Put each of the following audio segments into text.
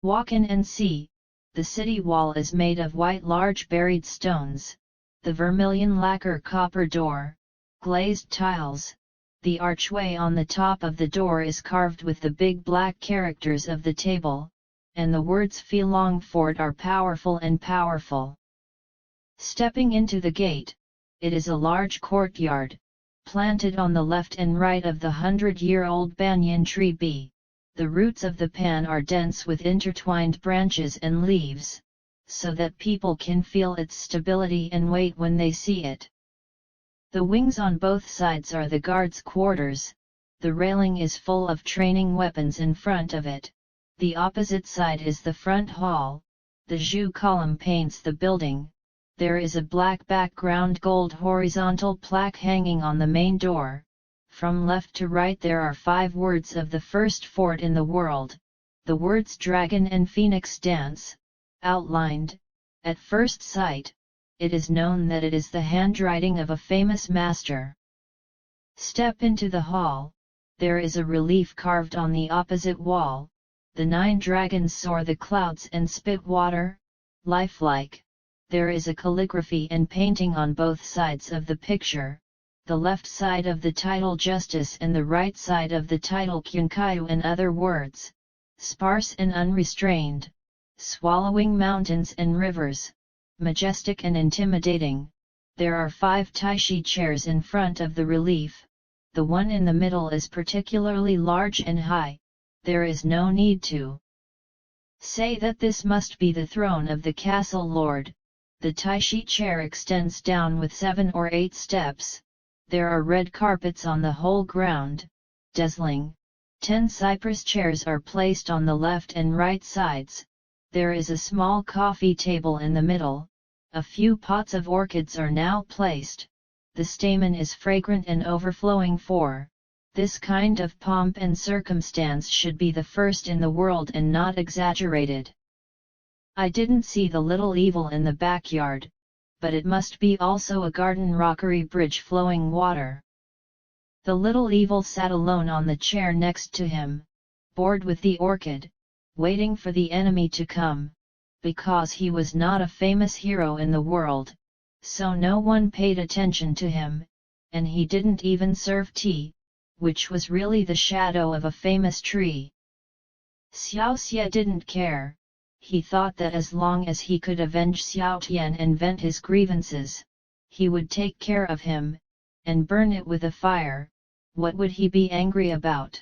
Walk in and see, the city wall is made of white large buried stones, the vermilion lacquer copper door, glazed tiles, the archway on the top of the door is carved with the big black characters of the table, and the words Felong Fort are powerful and powerful. Stepping into the gate, it is a large courtyard, planted on the left and right of the 100-year-old banyan tree B. The roots of the pan are dense with intertwined branches and leaves, so that people can feel its stability and weight when they see it. The wings on both sides are the guards' quarters, the railing is full of training weapons in front of it, the opposite side is the front hall, the Zhu column paints the building, there is a black background gold horizontal plaque hanging on the main door. From left to right there are 5 words of the first fort in the world, the words Dragon and Phoenix Dance, outlined. At first sight, it is known that it is the handwriting of a famous master. Step into the hall, there is a relief carved on the opposite wall, the 9 dragons soar the clouds and spit water, lifelike. There is a calligraphy and painting on both sides of the picture, the left side of the title Justice and the right side of the title Qinkayu, in other words, sparse and unrestrained, swallowing mountains and rivers, majestic and intimidating. There are 5 taishi chairs in front of the relief, the one in the middle is particularly large and high. There is no need to say that this must be the throne of the castle lord. The taishi chair extends down with 7 or 8 steps. There are red carpets on the whole ground, dazzling. 10 cypress chairs are placed on the left and right sides. There is a small coffee table in the middle. A few pots of orchids are now placed. The stamen is fragrant and overflowing, for this kind of pomp and circumstance should be the first in the world and not exaggerated. I didn't see the little evil in the backyard, but it must be also a garden rockery bridge flowing water. The little evil sat alone on the chair next to him, bored with the orchid, waiting for the enemy to come, because he was not a famous hero in the world, so no one paid attention to him, and he didn't even serve tea, which was really the shadow of a famous tree. Xiaoxie didn't care. He thought that as long as he could avenge Xiao Tian and vent his grievances, he would take care of him, and burn it with a fire. What would he be angry about?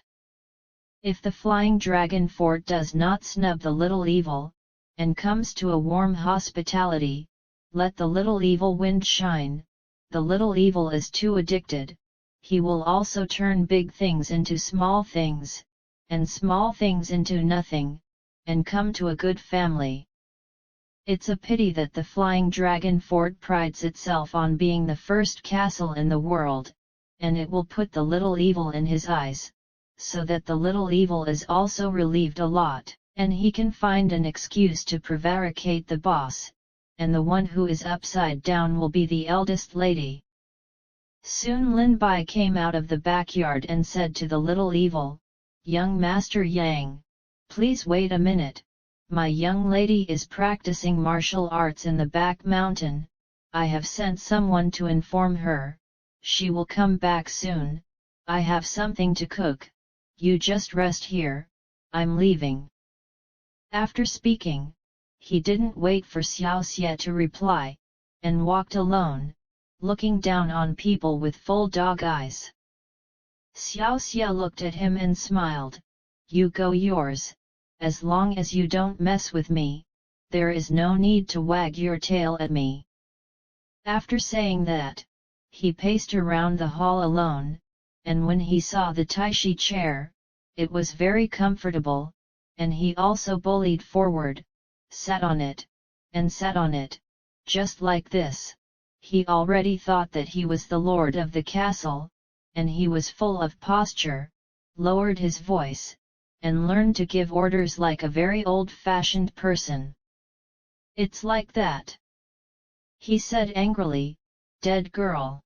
If the Flying Dragon Fort does not snub the little evil, and comes to a warm hospitality, let the little evil wind shine. The little evil is too addicted. He will also turn big things into small things, and small things into nothing, and come to a good family. It's a pity that the Flying Dragon Fort prides itself on being the first castle in the world, and it will put the little evil in his eyes, so that the little evil is also relieved a lot, and he can find an excuse to prevaricate the boss, and the one who is upside down will be the eldest lady. Soon Lin Bai came out of the backyard and said to the little evil, "Young Master Yang, please wait a minute, my young lady is practicing martial arts in the back mountain. I have sent someone to inform her, she will come back soon. I have something to cook, you just rest here, I'm leaving." After speaking, he didn't wait for Xiaoxie to reply, and walked alone, looking down on people with full dog eyes. Xiaoxie looked at him and smiled. "You go yours, as long as you don't mess with me, there is no need to wag your tail at me." After saying that, he paced around the hall alone, and when he saw the taishi chair, it was very comfortable, and he also bullied forward, sat on it, and sat on it, just like this. He already thought that he was the lord of the castle, and he was full of posture, lowered his voice, and learned to give orders like a very old-fashioned person. "It's like that," he said angrily, "dead girl."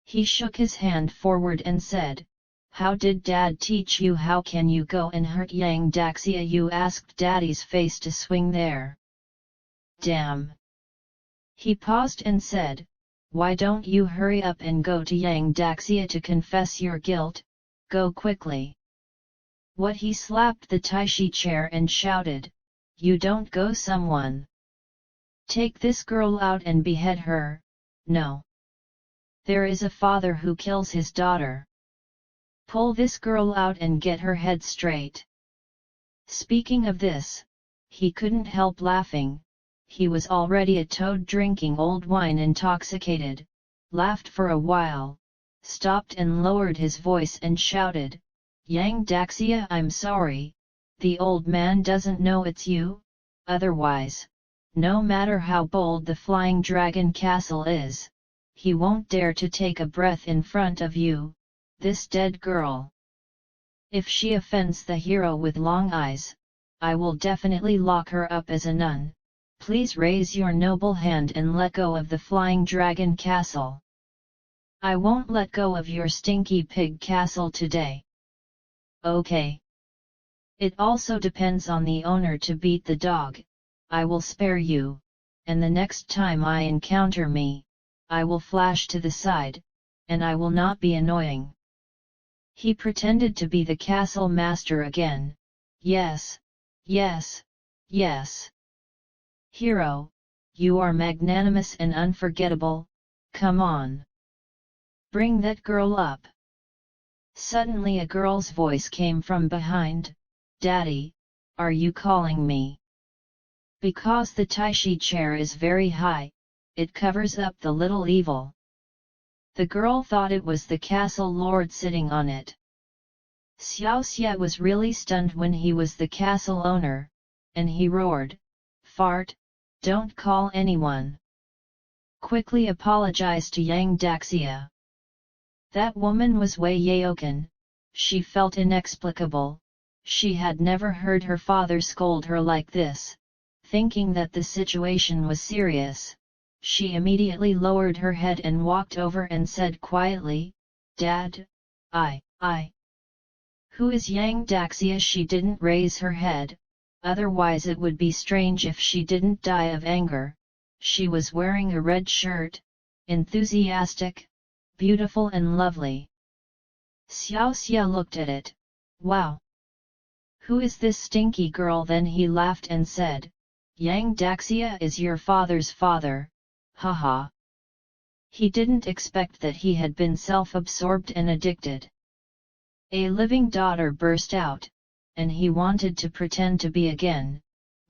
He shook his hand forward and said, How did Dad teach you? How can you go and hurt Yang Daxia? You asked Daddy's face to swing there. Damn! He paused and said, why don't you hurry up and go to Yang Daxia to confess your guilt? Go quickly. What? He slapped the Taishi chair and shouted, you don't go. Someone take this girl out and behead her. No. There is a father who kills his daughter. Pull this girl out and get her head straight. Speaking of this, he couldn't help laughing. He was already a toad drinking old wine, intoxicated, laughed for a while, stopped and lowered his voice and shouted, Yang Daxia, I'm sorry, the old man doesn't know it's you, otherwise, no matter how bold the Flying Dragon Castle is, he won't dare to take a breath in front of you, this dead girl. If she offends the hero with long eyes, I will definitely lock her up as a nun. Please raise your noble hand and let go of the Flying Dragon Castle. I won't let go of your stinky pig castle today. Okay. It also depends on the owner to beat the dog. I will spare you, and the next time I encounter me, I will flash to the side, and I will not be annoying. He pretended to be the castle master again. Yes, yes, yes. Hero, you are magnanimous and unforgettable, come on. Bring that girl up. Suddenly a girl's voice came from behind, Daddy, are you calling me? Because the Taishi chair is very high, it covers up the little evil. The girl thought it was the castle lord sitting on it. Xiaoxie was really stunned when he was the castle owner, and he roared, fart, don't call anyone. Quickly apologize to Yang Daxia. That woman was Wei Yaoken. She felt inexplicable. She had never heard her father scold her like this. Thinking that the situation was serious, she immediately lowered her head and walked over and said quietly, Dad, I. Who is Yang Daxia? She didn't raise her head, otherwise it would be strange if she didn't die of anger. She was wearing a red shirt, enthusiastic, beautiful and lovely. Xiaoxie looked at it. Wow! Who is this stinky girl? Then he laughed and said, Yang Daxia is your father's father, haha. He didn't expect that he had been self-absorbed and addicted. A living daughter burst out, and he wanted to pretend to be again,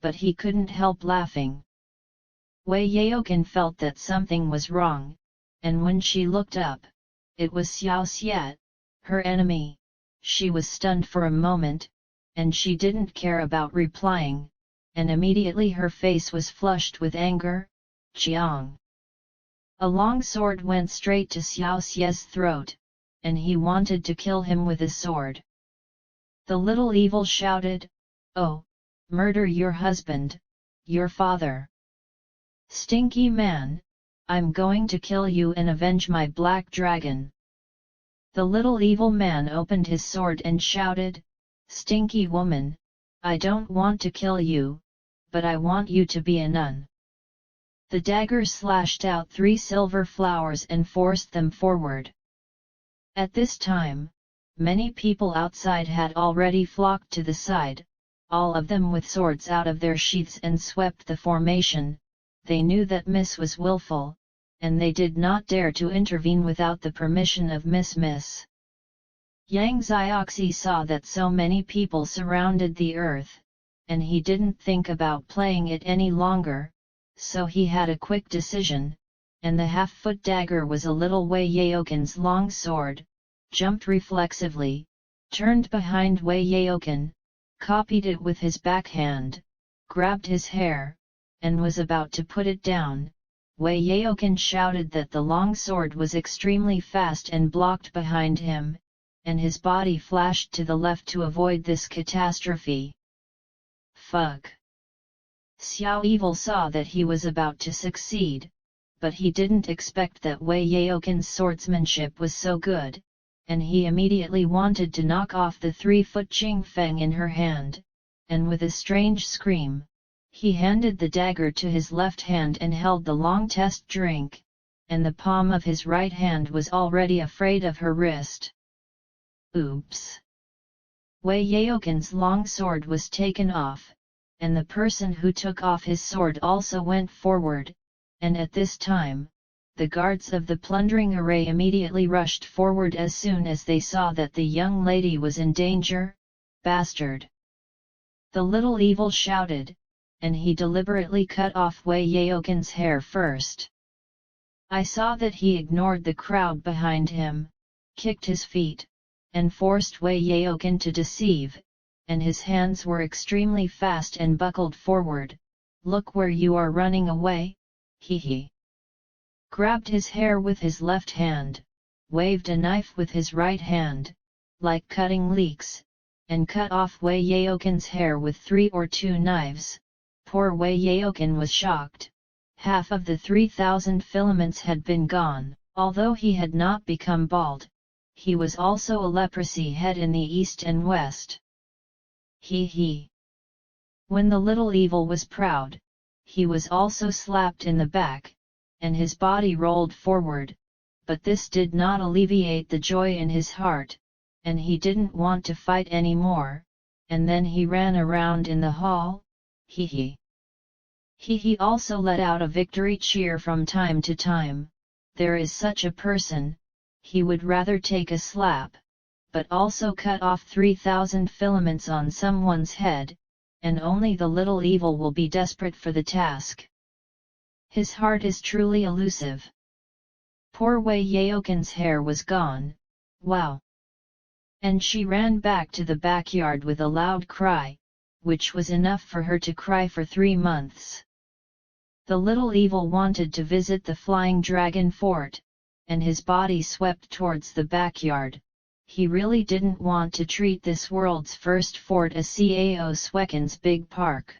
but he couldn't help laughing. Wei Yaoken felt that something was wrong, and when she looked up, it was Xiaoxie, her enemy. She was stunned for a moment, and she didn't care about replying, and immediately her face was flushed with anger. Chiang! A long sword went straight to Xiaoxie's throat, and he wanted to kill him with a sword. The little evil shouted, oh, murder your husband, your father. Stinky man, I'm going to kill you and avenge my black dragon. The little evil man opened his sword and shouted, Stinky woman, I don't want to kill you, but I want you to be a nun. The dagger slashed out 3 silver flowers and forced them forward. At this time, many people outside had already flocked to the side, all of them with swords out of their sheaths and swept the formation. They knew that Miss was willful, and they did not dare to intervene without the permission of Miss. Yang Xiaoxie saw that so many people surrounded the earth, and he didn't think about playing it any longer, so he had a quick decision, and the half-foot dagger was a little Wei Yaoken's long sword, jumped reflexively, turned behind Wei Yaoken, copied it with his backhand, grabbed his hair, and was about to put it down. Wei Yaoken shouted that the long sword was extremely fast and blocked behind him, and his body flashed to the left to avoid this catastrophe. Fuck! Xiao Evil saw that he was about to succeed, but he didn't expect that Wei Yaoken's swordsmanship was so good, and he immediately wanted to knock off the 3-foot Ching Feng in her hand, and with a strange scream, he handed the dagger to his left hand and held the long test drink, and the palm of his right hand was already afraid of her wrist. Oops! Wei Yaoken's long sword was taken off, and the person who took off his sword also went forward, and at this time, the guards of the plundering array immediately rushed forward as soon as they saw that the young lady was in danger. Bastard! The little evil shouted, and he deliberately cut off Wei Yaoken's hair first. I saw that he ignored the crowd behind him, kicked his feet, and forced Wei Yaoken to deceive, and his hands were extremely fast and buckled forward. Look where you are running away, he. Grabbed his hair with his left hand, waved a knife with his right hand, like cutting leeks, and cut off Wei Yaoken's hair with 3 or 2 knives. Poor Wei Yaoken was shocked. Half of the 3,000 filaments had been gone. Although he had not become bald, he was also a leprosy head in the east and west. He. When the little evil was proud, he was also slapped in the back, and his body rolled forward, but this did not alleviate the joy in his heart, and he didn't want to fight anymore, and then he ran around in the hall. He also let out a victory cheer from time to time. There is such a person, he would rather take a slap, but also cut off 3,000 filaments on someone's head, and only the little evil will be desperate for the task. His heart is truly elusive. Poor Wei Yaoken's hair was gone. Wow! And she ran back to the backyard with a loud cry, which was enough for her to cry for 3 months. The little evil wanted to visit the Flying Dragon Fort, and his body swept towards the backyard. He really didn't want to treat this world's first fort as Cao Sweken's big park.